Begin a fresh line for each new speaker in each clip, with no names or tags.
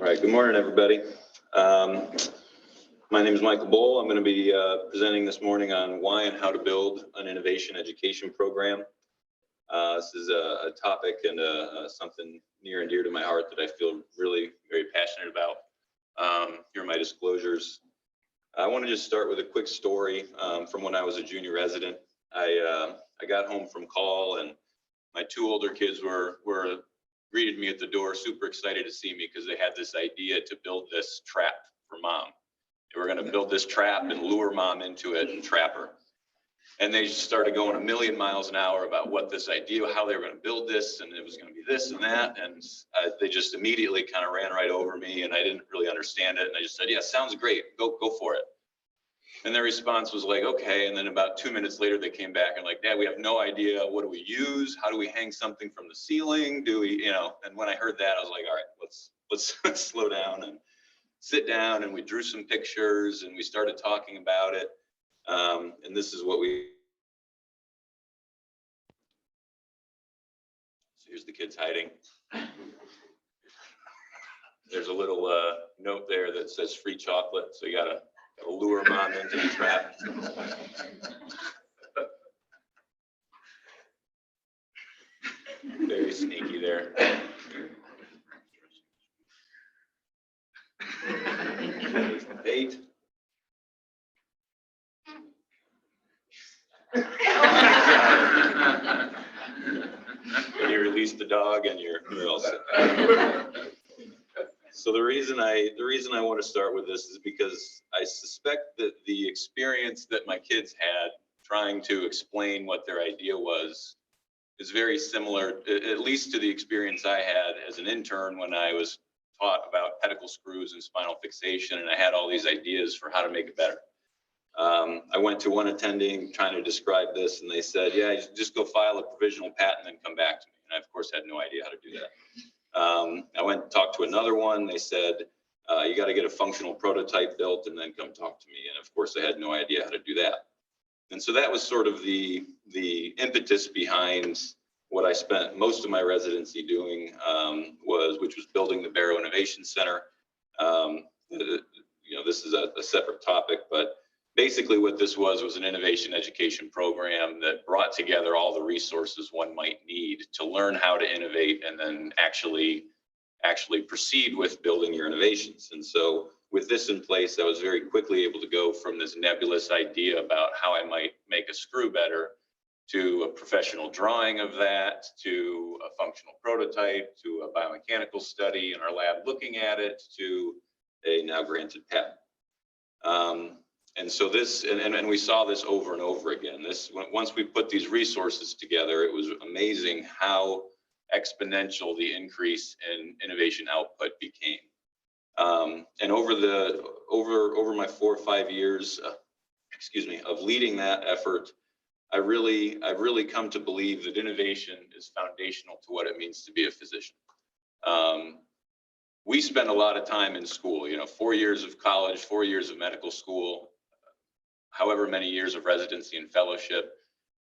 All right, good morning, everybody. My name is Michael Bohl. I'm going to be presenting this morning on why and how to build an innovation education program. This is a topic and something near and dear to my heart that I feel really very passionate about. Here are my disclosures. I want to just start with a quick story from when I was a junior resident. I got home from call and my two older kids were greeted me at the door, super excited to see me because they had this idea to build this trap for mom. They were going to build this trap and lure mom into it and trap her. And they just started going a million miles an hour about what this idea, how they were going to build this, and it was going to be this and that. And they just immediately kind of ran right over me, and I didn't really understand it. And I just said, "Yeah, sounds great. Go for it." And their response was like, "Okay." And then about 2 minutes later, they came back and like, "Dad, we have no idea. What do we use? How do we hang something from the ceiling? Do we, And when I heard that, I was like, "All right, let's slow down and sit down." And we drew some pictures and we started talking about it. And this is what so here's the kids hiding. There's a little note there that says free chocolate. So you gotta lure mom into the trap. Very sneaky there. There's the bait. You release the dog and you're all set. So the reason I want to start with this is because I suspect that the experience that my kids had trying to explain what their idea was is very similar, at least to the experience I had as an intern when I was taught about pedicle screws and spinal fixation, and I had all these ideas for how to make it better. I went to one attending trying to describe this, and they said, "Yeah, just go file a provisional patent and come back to me." And I, of course, had no idea how to do that. I went and talked to another one. They said, "You got to get a functional prototype built and then come talk to me." And of course, I had no idea how to do that. And so that was sort of the impetus behind what I spent most of my residency doing, which was building the Barrow Innovation Center. This is a separate topic, but basically what this was an innovation education program that brought together all the resources one might need to learn how to innovate and then actually proceed with building your innovations. And so with this in place, I was very quickly able to go from this nebulous idea about how I might make a screw better to a professional drawing of that, to a functional prototype, to a biomechanical study in our lab looking at it, to a now granted patent. And so this, and we saw this over and over again. Once we put these resources together, it was amazing how exponential the increase in innovation output became. And over my 4 or 5 years, of leading that effort, I've really come to believe that innovation is foundational to what it means to be a physician. We spend a lot of time in school, 4 years of college, 4 years of medical school, however many years of residency and fellowship.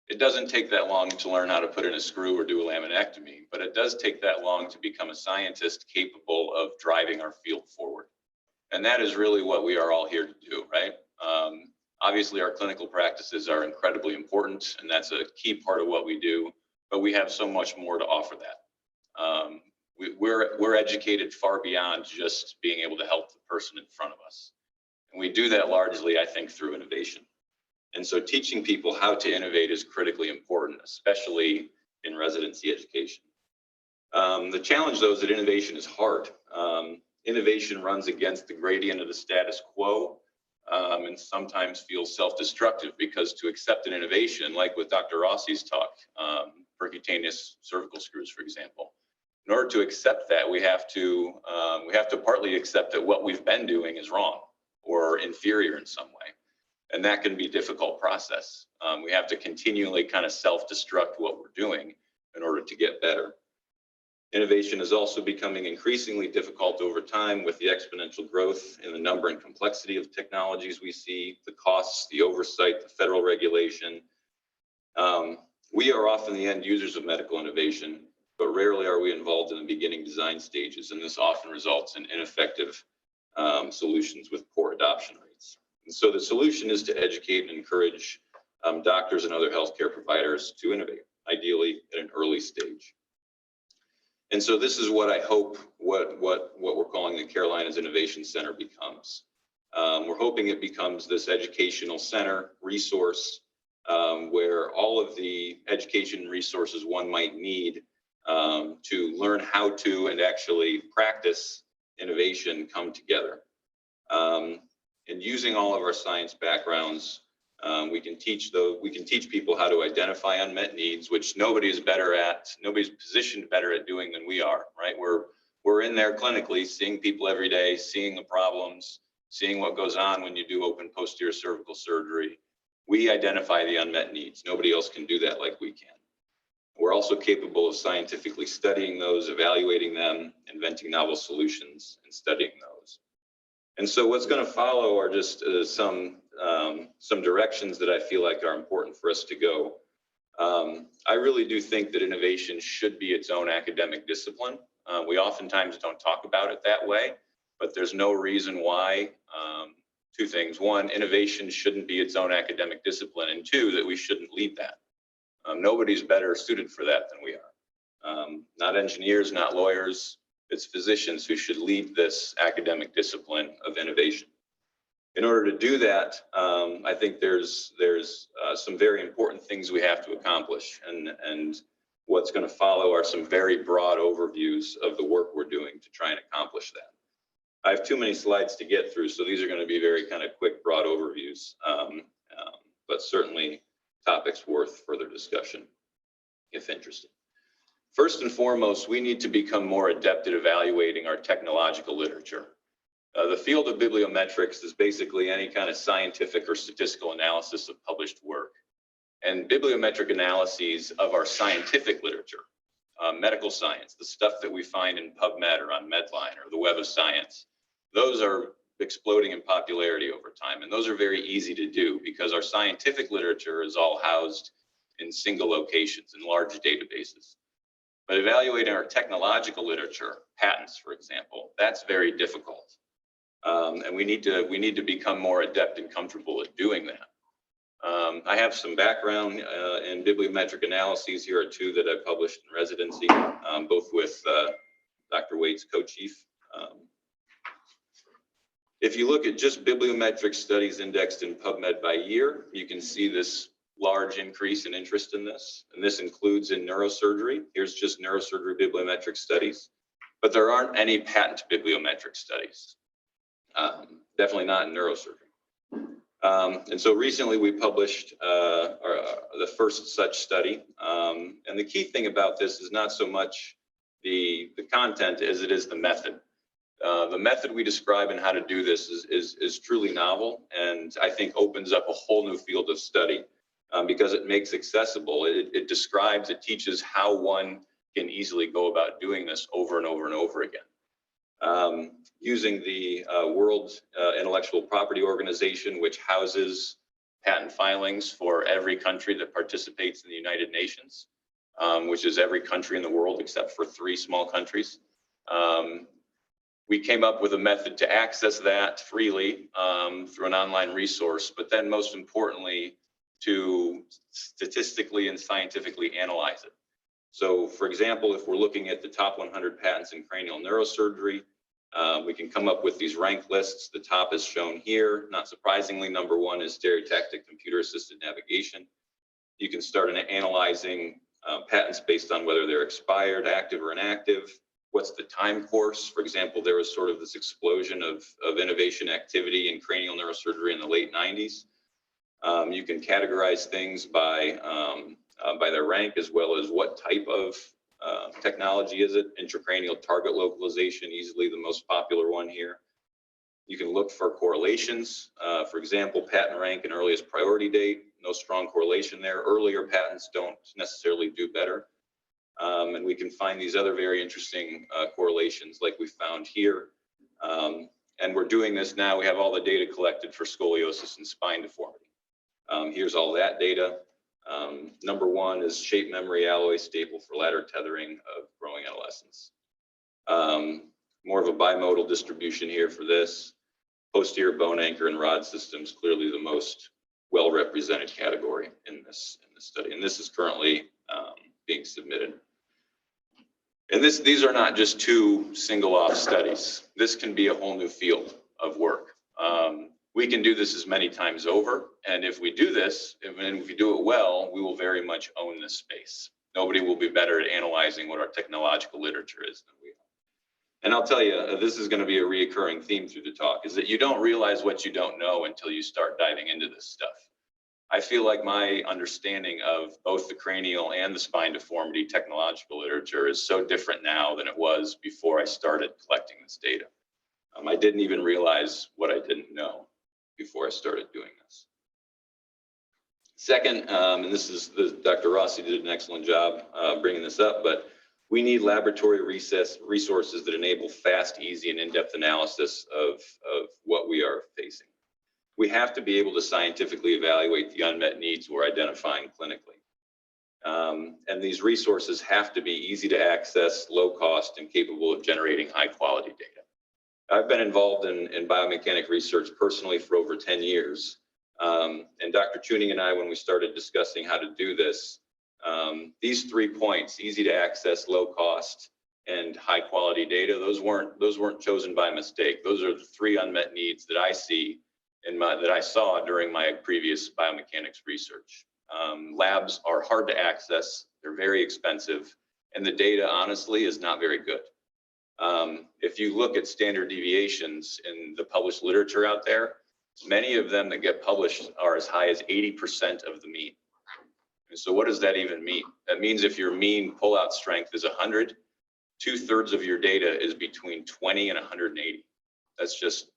It doesn't take that long to learn how to put in a screw or do a laminectomy, but it does take that long to become a scientist capable of driving our field forward. And that is really what we are all here to do, right? Obviously, our clinical practices are incredibly important, and that's a key part of what we do, but we have so much more to offer that. We're educated far beyond just being able to help the person in front of us. And we do that largely, I think, through innovation. And so teaching people how to innovate is critically important, especially in residency education. The challenge, though, is that innovation is hard. Innovation runs against the gradient of the status quo, and sometimes feels self-destructive, because to accept an innovation, like with Dr. Rossi's talk, percutaneous cervical screws, for example, in order to accept that, we have to partly accept that what we've been doing is wrong or inferior in some way. And that can be a difficult process. We have to continually kind of self-destruct what we're doing in order to get better. Innovation is also becoming increasingly difficult over time with the exponential growth in the number and complexity of technologies we see, the costs, the oversight, the federal regulation. We are often the end users of medical innovation, but rarely are we involved in the beginning design stages, and this often results in ineffective solutions with poor adoption rates. And so the solution is to educate and encourage doctors and other healthcare providers to innovate, ideally at an early stage. And so this is what I hope what we're calling the Carolinas Innovation Center becomes. We're hoping it becomes this educational center resource where all of the education resources one might need to learn how to and actually practice innovation come together. And using all of our science backgrounds, we can teach people how to identify unmet needs, which nobody's positioned better at doing than we are, right? We're in there clinically, seeing people every day, seeing the problems, seeing what goes on when you do open posterior cervical surgery. We identify the unmet needs. Nobody else can do that like we can. We're also capable of scientifically studying those, evaluating them, inventing novel solutions, and studying those. And so what's going to follow are just some directions that I feel like are important for us to go. I really do think that innovation should be its own academic discipline. We oftentimes don't talk about it that way, but there's no reason why. Two things. One, innovation shouldn't be its own academic discipline, and two, that we shouldn't lead that. Nobody's better suited for that than we are. Not engineers, not lawyers. It's physicians who should lead this academic discipline of innovation. In order to do that, I think there's some very important things we have to accomplish, and what's going to follow are some very broad overviews of the work we're doing to try and accomplish that. I have too many slides to get through, so these are going to be very kind of quick, broad overviews, but certainly topics worth further discussion if interested. First and foremost, we need to become more adept at evaluating our technological literature. The field of bibliometrics is basically any kind of scientific or statistical analysis of published work. And bibliometric analyses of our scientific literature, medical science, the stuff that we find in PubMed or on Medline or the Web of Science, those are exploding in popularity over time. And those are very easy to do because our scientific literature is all housed in single locations in large databases. But evaluating our technological literature, patents, for example, that's very difficult. And we need to become more adept and comfortable at doing that. I have some background in bibliometric analyses. Here are two that I published in residency, both with Dr. Wade's co-chief. If you look at just bibliometric studies indexed in PubMed by year, you can see this large increase in interest in this. And this includes in neurosurgery. Here's just neurosurgery bibliometric studies, but there aren't any patent bibliometric studies. Definitely not in neurosurgery. And so recently we published the first such study. And the key thing about this is not so much the content as it is the method. The method we describe and how to do this is truly novel, and I think opens up a whole new field of study because it makes accessible. It describes, it teaches how one can easily go about doing this over and over and over again. Using the World Intellectual Property Organization, which houses patent filings for every country that participates in the United Nations, which is every country in the world except for 3 small countries. We came up with a method to access that freely through an online resource, but then most importantly, to statistically and scientifically analyze it. So for example, if we're looking at the top 100 patents in cranial neurosurgery, we can come up with these ranked lists. The top is shown here. Not surprisingly, number 1 is stereotactic computer-assisted navigation. You can start analyzing patents based on whether they're expired, active, or inactive. What's the time course? For example, there was sort of this explosion of innovation activity in cranial neurosurgery in the late 90s. You can categorize things by their rank, as well as what type of technology is it. Intracranial target localization, easily the most popular one here. You can look for correlations. For example, patent rank and earliest priority date, no strong correlation there. Earlier patents don't necessarily do better. And we can find these other very interesting correlations like we found here. And we're doing this now. We have all the data collected for scoliosis and spine deformity. Here's all that data. Number one is shape memory alloy staple for ladder tethering of growing adolescents. More of a bimodal distribution here for this. Posterior bone anchor and rod systems, clearly the most well-represented category in this study. And this is currently being submitted. And these are not just two single-off studies. This can be a whole new field of work. We can do this as many times over. And if we do this, and if we do it well, we will very much own this space. Nobody will be better at analyzing what our technological literature is than we are. And I'll tell you, this is going to be a reoccurring theme through the talk, is that you don't realize what you don't know until you start diving into this stuff. I feel like my understanding of both the cranial and the spine deformity technological literature is so different now than it was before I started collecting this data. I didn't even realize what I didn't know before I started doing this. Second, and this is Dr. Rossi did an excellent job bringing this up, but we need laboratory resources that enable fast, easy, and in-depth analysis of what we are facing. We have to be able to scientifically evaluate the unmet needs we're identifying clinically. And these resources have to be easy to access, low cost, and capable of generating high quality data. I've been involved in biomechanic research personally for over 10 years. And Dr. Tuning and I, when we started discussing how to do this, these 3 points, easy to access, low cost, and high quality data, those weren't chosen by mistake. Those are the 3 unmet needs that I see that I saw during my previous biomechanics research. Labs are hard to access, they're very expensive, and the data honestly is not very good. If you look at standard deviations in the published literature out there, many of them that get published are as high as 80% of the mean. And so what does that even mean? That means if your mean pullout strength is 100, 2/3 of your data is between 20 and 180. That's just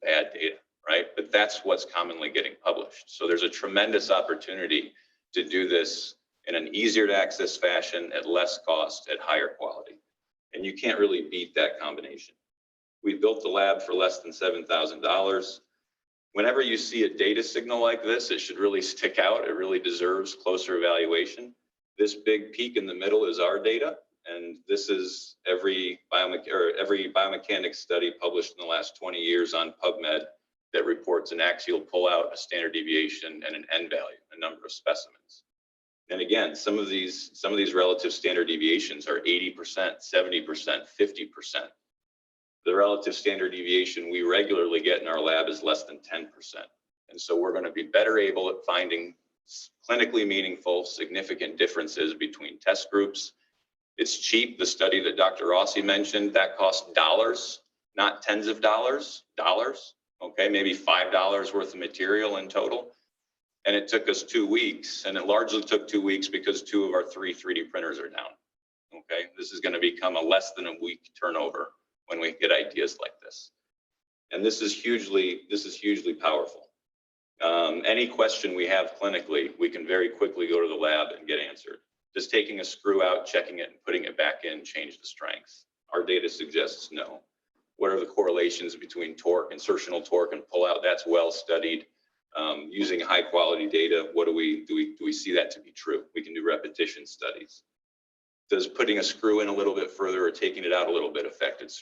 bad data, right? But that's what's commonly getting published. So there's a tremendous opportunity to do this in an easier to access fashion at less cost, at higher quality. And you can't really beat that combination. We built the lab for less than $7,000. Whenever you see a data signal like this, it should really stick out. It really deserves closer evaluation. This big peak in the middle is our data. And this is every biomechanics study published in the last 20 years on PubMed that reports an axial pullout, a standard deviation, and an N value, a number of specimens. And again, some of these relative standard deviations are 80%, 70%, 50%. The relative standard deviation we regularly get in our lab is less than 10%. And so we're going to be better able at finding clinically meaningful, significant differences between test groups. It's cheap. The study that Dr. Rossi mentioned, that cost dollars, not tens of dollars, okay, maybe $5 worth of material in total. And it took us 2 weeks, and it largely took 2 weeks because 2 of our 3 3D printers are down. Okay, this is going to become a less than a week turnover when we get ideas like this. And this is hugely powerful. Any question we have clinically, we can very quickly go to the lab and get answered. Does taking a screw out, checking it, and putting it back in change the strength? Our data suggests no. What are the correlations between torque, insertional torque, and pullout? That's well studied. Using high quality data, do we see that to be true? We can do repetition studies. Does putting a screw in a little bit further or taking it out a little bit affect its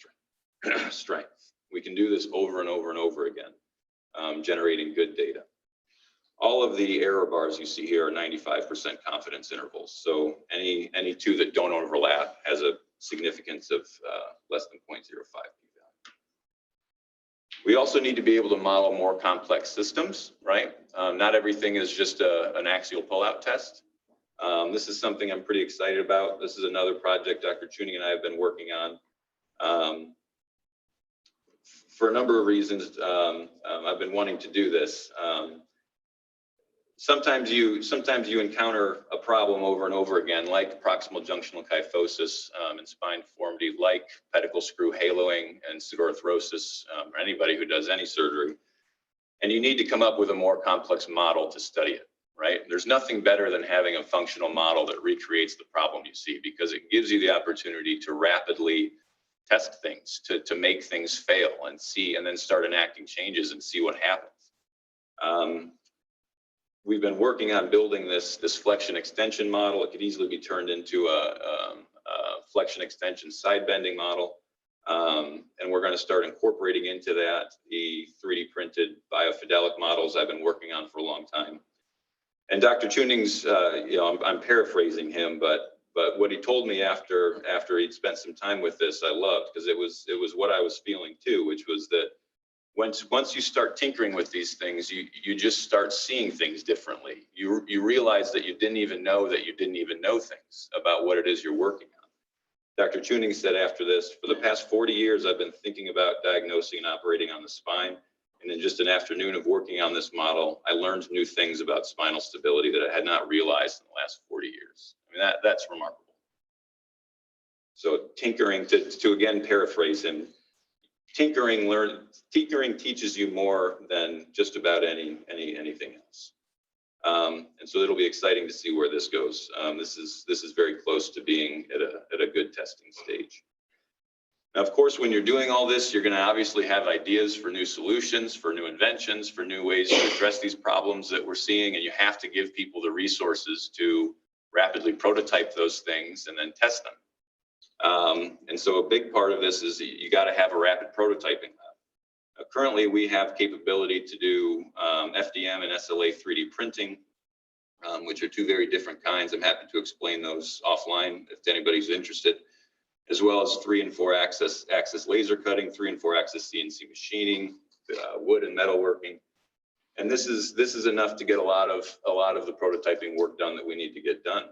strength? We can do this over and over and over again, generating good data. All of the error bars you see here are 95% confidence intervals. So any 2 that don't overlap has a significance of less than 0.05 p-value. We also need to be able to model more complex systems, right? Not everything is just an axial pullout test. This is something I'm pretty excited about. This is another project Dr. Tuning and I have been working on. For a number of reasons, I've been wanting to do this. Sometimes you encounter a problem over and over again, like proximal junctional kyphosis and spine deformity, like pedicle screw haloing and pseudoarthrosis, or anybody who does any surgery. And you need to come up with a more complex model to study it, right? There's nothing better than having a functional model that recreates the problem you see, because it gives you the opportunity to rapidly test things, to make things fail and see, and then start enacting changes and see what happens. we've been working on building this flexion extension model. It could easily be turned into a flexion extension side bending model. And we're going to start incorporating into that the 3D printed biofidelic models I've been working on for a long time. And Dr. Tuning's, you know, I'm paraphrasing him, but what he told me after he'd spent some time with this, I loved, because it was what I was feeling too, which was that once you start tinkering with these things, you just start seeing things differently. You realize that you didn't even know things about what it is you're working on. Dr. Tuning said after this, for the past 40 years, I've been thinking about diagnosing and operating on the spine. And in just an afternoon of working on this model, I learned new things about spinal stability that I had not realized in the last 40 years. I mean, that's remarkable. So tinkering, to again paraphrase him, tinkering teaches you more than just about anything else. And so it'll be exciting to see where this goes. This is very close to being at a good testing stage. Now, of course, when you're doing all this, you're going to obviously have ideas for new solutions, for new inventions, for new ways to address these problems that we're seeing, and you have to give people the resources to rapidly prototype those things and then test them. And so a big part of this is you got to have a rapid prototyping lab. Currently, we have capability to do FDM and SLA 3D printing, which are two very different kinds. I'm happy to explain those offline if anybody's interested, as well as 3 and 4 axis laser cutting, 3 and 4 axis CNC machining, wood and metalworking. And this is enough to get a lot of the prototyping work done that we need to get done.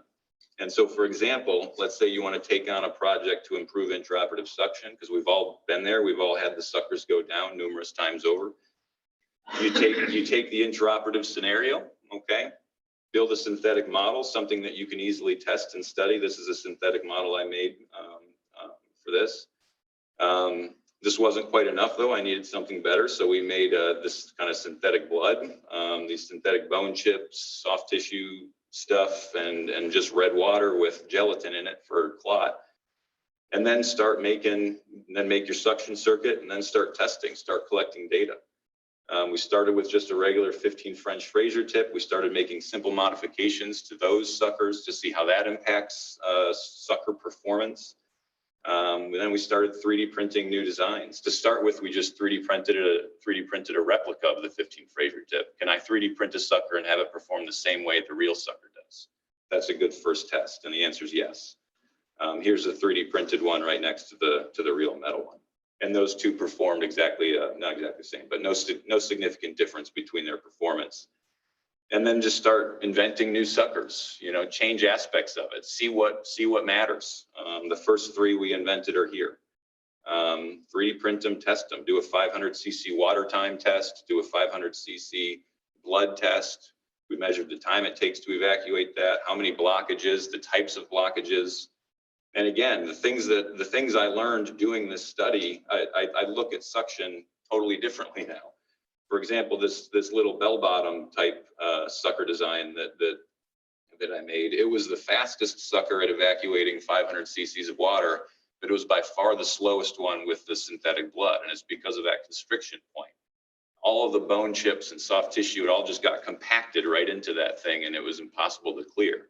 And so, for example, let's say you want to take on a project to improve intraoperative suction, because we've all been there. We've all had the suckers go down numerous times over. You take the intraoperative scenario, okay? Build a synthetic model, something that you can easily test and study. This is a synthetic model I made for this. This wasn't quite enough, though. I needed something better, so we made this kind of synthetic blood, these synthetic bone chips, soft tissue stuff, and just red water with gelatin in it for clot. And then make your suction circuit, and then start testing, start collecting data. We started with just a regular 15 French Fraser tip. We started making simple modifications to those suckers to see how that impacts sucker performance. Then we started 3D printing new designs. To start with, we just 3D printed a replica of the 15 Fraser tip. Can I 3D print a sucker and have it perform the same way the real sucker does? That's a good first test, and the answer is yes. Here's a 3D printed one right next to the real metal one. And those two performed exactly, not exactly the same, but no significant difference between their performance. And then just start inventing new suckers, you know, change aspects of it, see what matters. The first 3 we invented are here. 3D print them, test them, do a 500 cc water time test, do a 500 cc blood test. We measured the time it takes to evacuate that, how many blockages, the types of blockages. And again, the things I learned doing this study, I look at suction totally differently now. For example, this little bell bottom type sucker design that I made, it was the fastest sucker at evacuating 500 cc's of water, but it was by far the slowest one with the synthetic blood, and it's because of that constriction point. All of the bone chips and soft tissue, it all just got compacted right into that thing, and it was impossible to clear.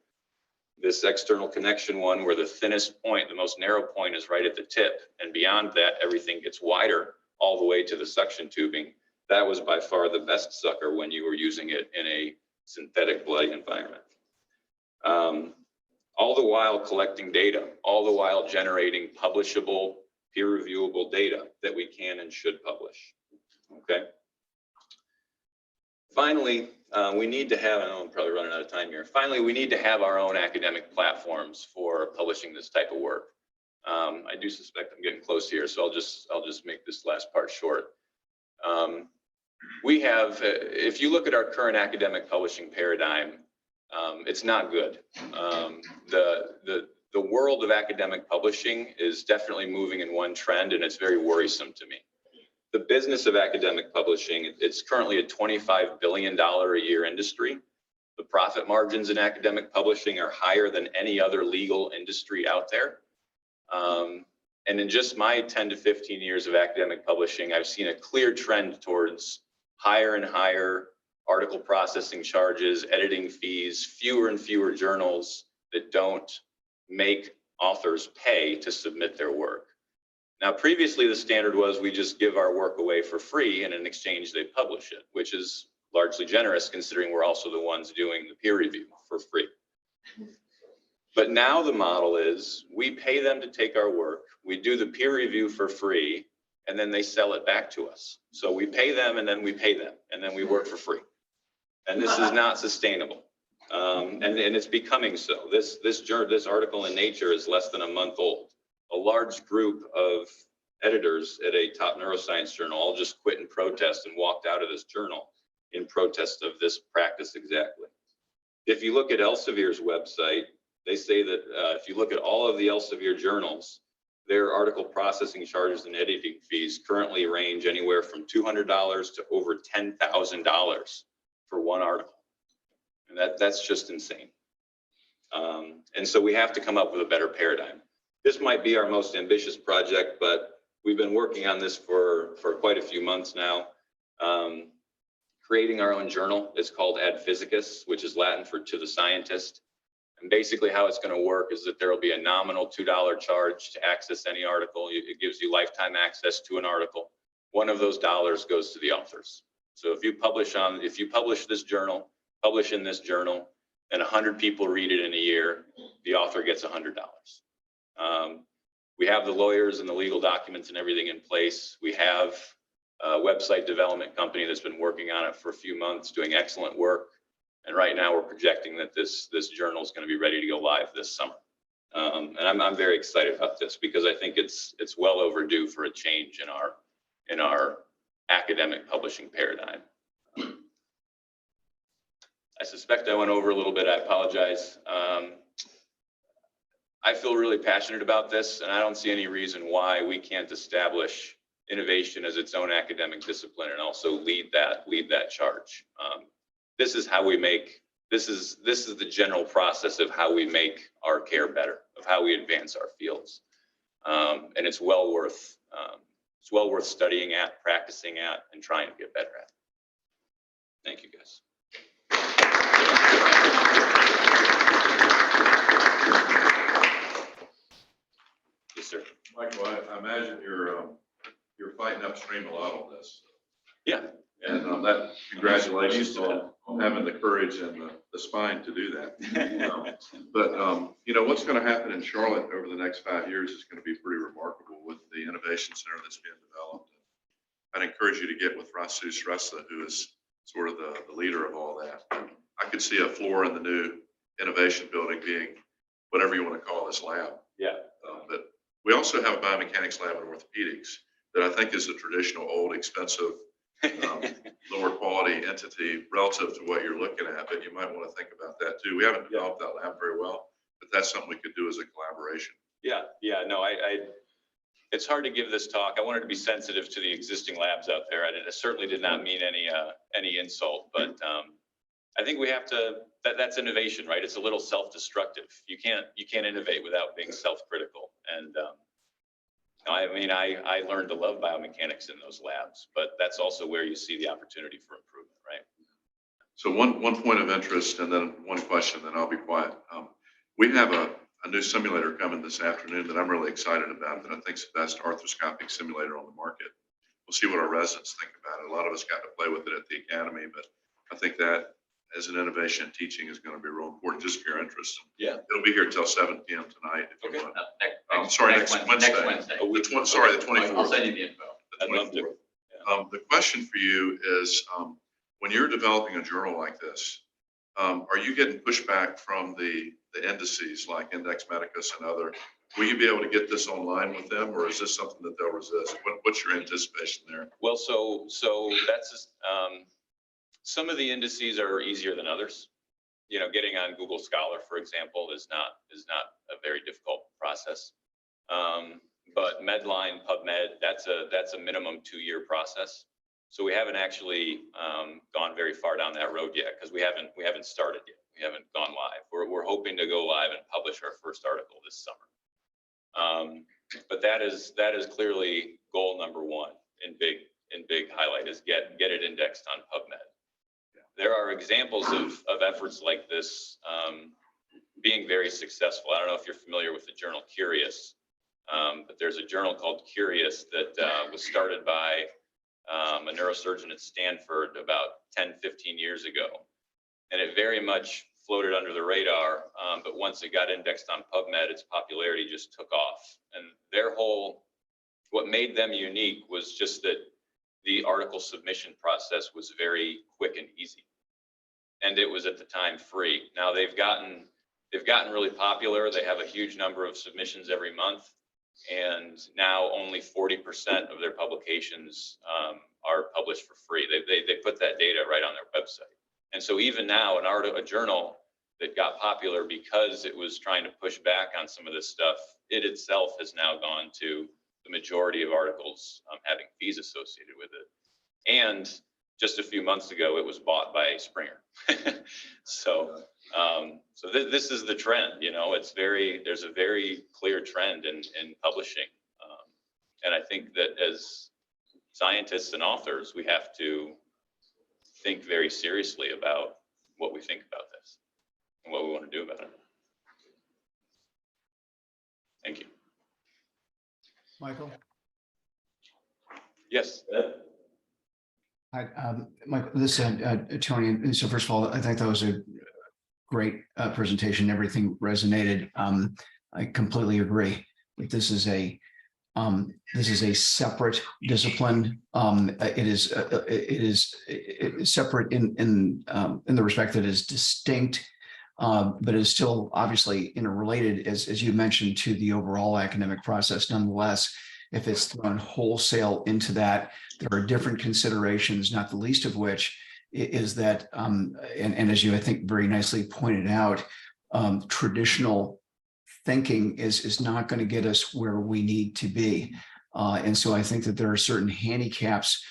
This external connection one, where the thinnest point, the most narrow point, is right at the tip, and beyond that, everything gets wider all the way to the suction tubing. That was by far the best sucker when you were using it in a synthetic bloody environment. All the while collecting data, all the while generating publishable, peer-reviewable data that we can and should publish. Okay. Finally, we need to have, I know I'm probably running out of time here. Finally, we need to have our own academic platforms for publishing this type of work. I do suspect I'm getting close here, so I'll just make this last part short. We have, if you look at our current academic publishing paradigm, it's not good. The world of academic publishing is definitely moving in one trend, and it's very worrisome to me. The business of academic publishing, it's currently a $25 billion a year industry. The profit margins in academic publishing are higher than any other legal industry out there. And in just my 10 to 15 years of academic publishing, I've seen a clear trend towards higher and higher article processing charges, editing fees, fewer and fewer journals that don't make authors pay to submit their work. Now, previously, the standard was we just give our work away for free, and in exchange, they publish it, which is largely generous considering we're also the ones doing the peer review for free. But now the model is we pay them to take our work, we do the peer review for free, and then they sell it back to us. So we pay them and then we pay them, and then we work for free. And this is not sustainable. And it's becoming so. This article in Nature is less than a month old. A large group of editors at a top neuroscience journal all just quit in protest and walked out of this journal in protest of this practice exactly. If you look at Elsevier's website, they say that if you look at all of the Elsevier journals, their article processing charges and editing fees currently range anywhere from $200 to over $10,000 for one article. And that's just insane. And so we have to come up with a better paradigm. This might be our most ambitious project, but we've been working on this for quite a few months now. Creating our own journal is called Ad Physicus, which is Latin for to the scientist. And basically how it's going to work is that there will be a nominal $2 charge to access any article. It gives you lifetime access to an article. One of those dollars goes to the authors. So if you publish this journal, publish in this journal, and 100 people read it in a year, the author gets $100. We have the lawyers and the legal documents and everything in place. We have a website development company that's been working on it for a few months, doing excellent work. And right now we're projecting that this journal is going to be ready to go live this summer. And I'm very excited about this because I think it's well overdue for a change in our academic publishing paradigm. I suspect I went over a little bit. I apologize. I feel really passionate about this, and I don't see any reason why we can't establish innovation as its own academic discipline and also lead that charge. This is how we make, this is the general process of how we make our care better, of how we advance our fields. And it's well worth studying at, practicing at, and trying to get better at. Thank you, guys. Yes, sir.
Michael, I imagine you're fighting upstream a lot on this.
Yeah.
And congratulations on having the courage and the spine to do that. But what's going to happen in Charlotte over the next 5 years is going to be pretty remarkable with the innovation center that's being developed. I'd encourage you to get with Rasu Shrestha, who is sort of the leader of all that. I could see a floor in the new innovation building being whatever you want to call this lab.
Yeah.
But we also have a biomechanics lab in orthopedics that I think is a traditional, old, expensive, lower quality entity relative to what you're looking at, but you might want to think about that too. We haven't developed that lab very well, but that's something we could do as a collaboration. Yeah, no, it's hard to give this talk. I wanted to be sensitive to the existing labs out there. I certainly did not mean any insult, but I think we have to, that's innovation, right? It's a little self-destructive. You can't innovate without being self-critical. And I learned to love biomechanics in those labs, but that's also where you see the opportunity for improvement, right? So one point of interest and then one question, then I'll be quiet. We have a new simulator coming this afternoon that I'm really excited about that I think is the best arthroscopic simulator on the market. We'll see what our residents think about it. A lot of us got to play with it at the academy, but I think that as an innovation teaching is going to be real important just for your interest.
Yeah.
It'll be here till 7 p.m. tonight. If
Okay.
you want. Next Wednesday.
Next Wednesday.
Oh, the 24th.
I'll send you the info.
The
I'd love
24th.
to. Yeah.
The question for you is, when you're developing a journal like this, are you getting pushback from the indices like Index Medicus and other? Will you be able to get this online with them, or is this something that they'll resist? What's your anticipation there?
Well, so that's just, some of the indices are easier than others. You know, getting on Google Scholar, for example, is not a very difficult process. But Medline, PubMed, that's a minimum 2-year process. So we haven't actually gone very far down that road yet because we haven't started yet. We haven't gone live. We're hoping to go live and publish our first article this summer. But that is clearly goal number one in big highlight is get it indexed on PubMed. there are examples of efforts like this being very successful. I don't know if you're familiar with the journal Curious, but there's a journal called Curious that was started by a neurosurgeon at Stanford about 10, 15 years ago. And it very much floated under the radar, but once it got indexed on PubMed, its popularity just took off. And what made them unique was just that the article submission process was very quick and easy. And it was at the time free. Now they've gotten really popular. They have a huge number of submissions every month. And now only 40% of their publications are published for free. They put that data right on their website. And so even now, a journal that got popular because it was trying to push back on some of this stuff, it itself has now gone to the majority of articles having fees associated with it. And just a few months ago, it was bought by Springer. So this is the trend. You know, there's a very clear trend in publishing. And I think that as scientists and authors, we have to think very seriously about what we think about this and what we want to do about it. Thank you.
Michael?
Yes.
Hi, Michael, this is Tony. And so first of all, I think that was a great presentation. Everything resonated. I completely agree. But this is a separate discipline. It is separate in the respect that it is distinct, but it is still obviously interrelated, as you mentioned, to the overall academic process. Nonetheless, if it's thrown wholesale into that, there are different considerations, not the least of which is that, and as you, I think, very nicely pointed out, traditional thinking is not going to get us where we need to be. And so I think that there are certain handicaps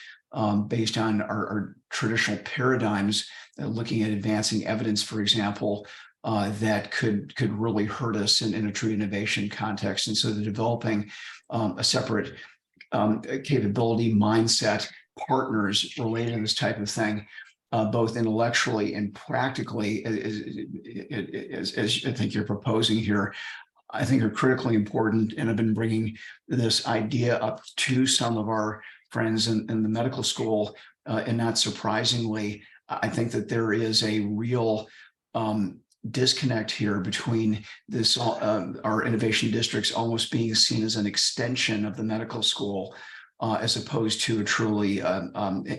based on our traditional paradigms, looking at advancing evidence, for example, that could really hurt us in a true innovation context. And so the developing a separate capability, mindset, partners related to this type of thing, both intellectually and practically, as I think you're proposing here, I think are critically important. And I've been bringing this idea up to some of our friends in the medical school. And not surprisingly, I think that there is a real disconnect here between this, our innovation districts almost being seen as an extension of the medical school, as opposed to a truly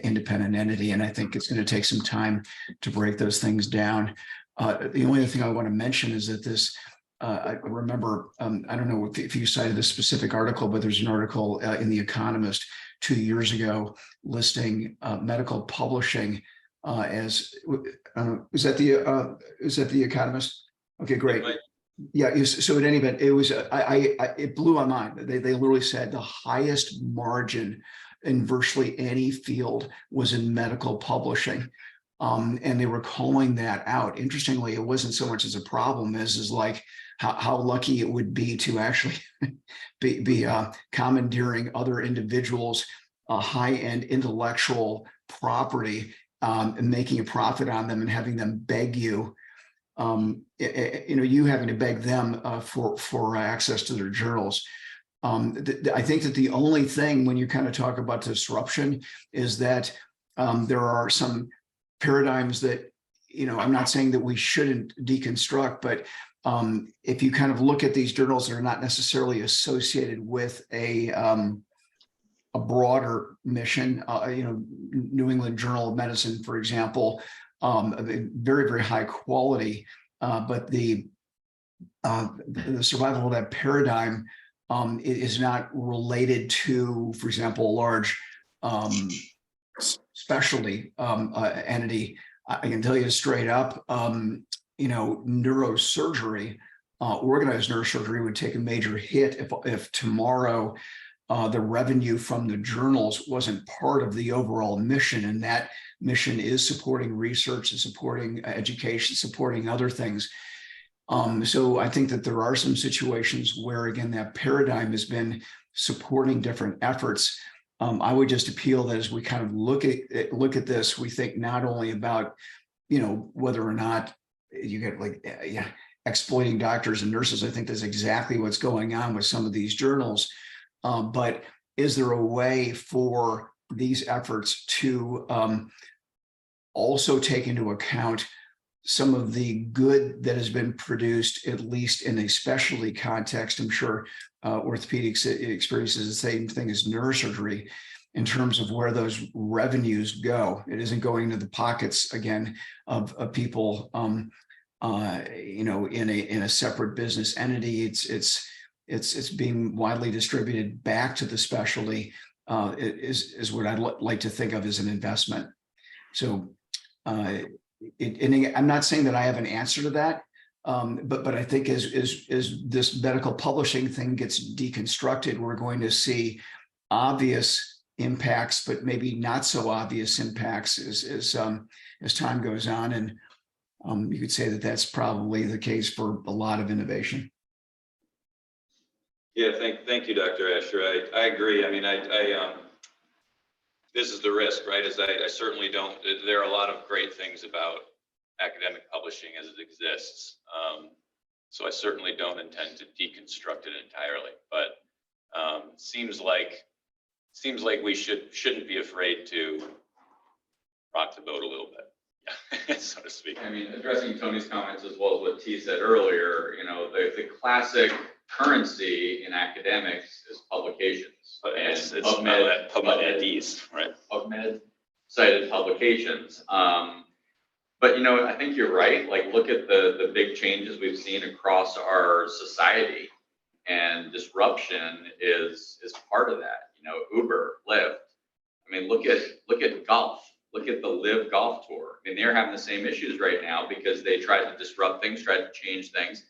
independent entity. And I think it's going to take some time to break those things down. The only other thing I want to mention is that this, I remember, I don't know if you cited this specific article, but there's an article in The Economist 2 years ago listing medical publishing as, is that The Economist? Okay, great. Yeah, so in any event, it was, it blew my mind. They literally said the highest margin in virtually any field was in medical publishing. And they were calling that out. Interestingly, it wasn't so much as a problem as like how lucky it would be to actually be commandeering other individuals' high-end intellectual property and making a profit on them and having them beg you, you having to beg them for access to their journals. I think that the only thing when you kind of talk about disruption is that there are some paradigms that, I'm not saying that we shouldn't deconstruct, but if you kind of look at these journals that are not necessarily associated with a broader mission, New England Journal of Medicine, for example, very, very high quality, but the survival of that paradigm is not related to, for example, a large specialty entity. I can tell you straight up, neurosurgery, organized neurosurgery would take a major hit if tomorrow the revenue from the journals wasn't part of the overall mission. And that mission is supporting research and supporting education, supporting other things. So I think that there are some situations where, again, that paradigm has been supporting different efforts. I would just appeal that as we kind of look at this, we think not only about, whether or not you get exploiting doctors and nurses. I think that's exactly what's going on with some of these journals. But is there a way for these efforts to also take into account some of the good that has been produced, at least in a specialty context? I'm sure orthopedics experiences the same thing as neurosurgery in terms of where those revenues go. It isn't going into the pockets again of people, in a separate business entity. It's being widely distributed back to the specialty. Is what I'd like to think of as an investment. So, and I'm not saying that I have an answer to that, but I think as this medical publishing thing gets deconstructed, we're going to see obvious impacts, but maybe not so obvious impacts as time goes on. And you could say that that's probably the case for a lot of innovation.
Yeah, thank you, Dr. Asher. I agree. I mean, this is the risk, right? I certainly don't. There are a lot of great things about academic publishing as it exists. So I certainly don't intend to deconstruct it entirely, but seems like we shouldn't be afraid to rock the boat a little bit, so to speak.
I mean, addressing Tony's comments as well as what T said earlier, the classic currency in academics is publications.
It's
PubMed,
PubMed, right?
PubMed cited publications. But I think you're right. Like, look at the big changes we've seen across our society, and disruption is part of that. Uber, Lyft. I mean, look at golf. Look at the Live Golf Tour. I mean, they're having the same issues right now because they tried to disrupt things, tried to change things.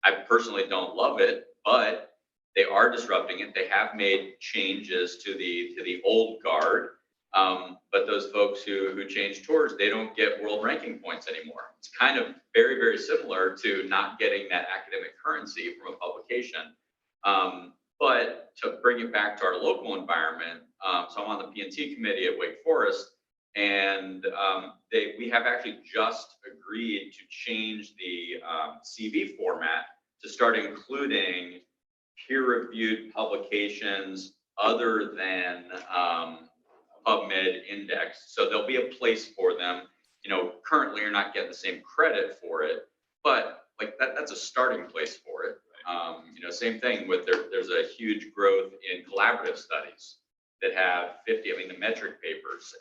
I personally don't love it, but they are disrupting it. They have made changes to the old guard. But those folks who change tours, they don't get world ranking points anymore. It's kind of very, very similar to not getting that academic currency from a publication. But to bring it back to our local environment, so I'm on the P&T committee at Wake Forest, and we have actually just agreed to change the CV format to start including peer-reviewed publications other than PubMed index. So there'll be a place for them. Currently you're not getting the same credit for it, but like that's a starting place for it. Same thing with there's a huge growth in collaborative studies that have 50, the metric papers.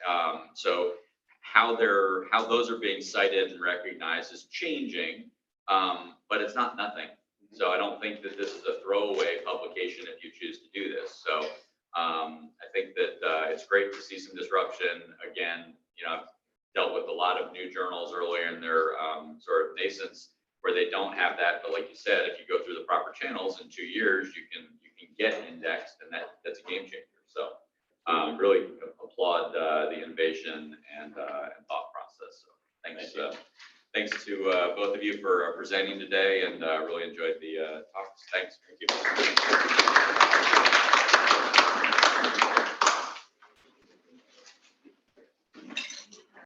So how those are being cited and recognized is changing, but it's not nothing. So I don't think that this is a throwaway publication if you choose to do this. So I think that it's great to see some disruption. Again, I've dealt with a lot of new journals earlier in their sort of nascence where they don't have that. But like you said, if you go through the proper channels in 2 years, you can get indexed, and that's a game changer. So really applaud the innovation and thought process. So thanks to both of you for presenting today, and really enjoyed the talks. Thanks. Thank you.